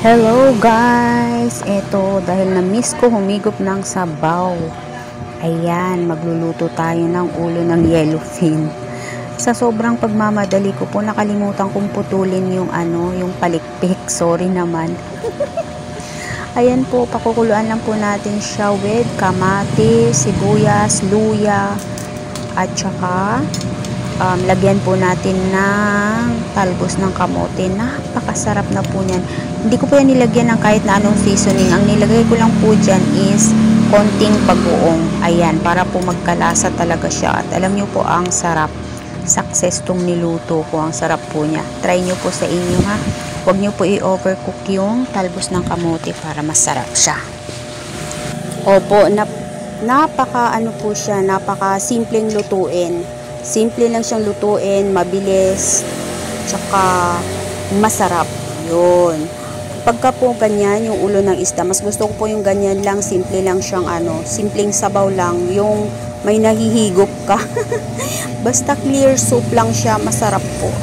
Hello guys! Eto, dahil na-miss ko humigop ng sabaw. Ayan, magluluto tayo ng ulo ng yellowfin. Sa sobrang pagmamadali ko po, nakalimutan kong putulin yung yung palikpik. Sorry naman. Ayan po, pakukuluan lang po natin siya with kamatis, sibuyas, luya, at saka lagyan po natin ng talbos ng kamote. Napakasarap na po niyan. Hindi ko po yan nilagyan ng kahit na anong seasoning. Ang nilagay ko lang po dyan is konting bagoong. Ayan, para po magkalasa talaga siya. At alam nyo po, ang sarap. Success tong niluto ko. Ang sarap po niya. Try nyo po sa inyo ha. Huwag nyo po i-overcook yung talbos ng kamote para masarap siya. Opo, napaka po siya. Napaka simpleng lutuin. Simple lang siyang lutuin, mabilis, tsaka masarap. Yun. Pagka po ganyan, yung ulo ng isda, mas gusto ko po yung ganyan lang, simple lang siyang simpleng sabaw lang, yung may nahihigop ka. Basta clear soup lang siya, masarap po.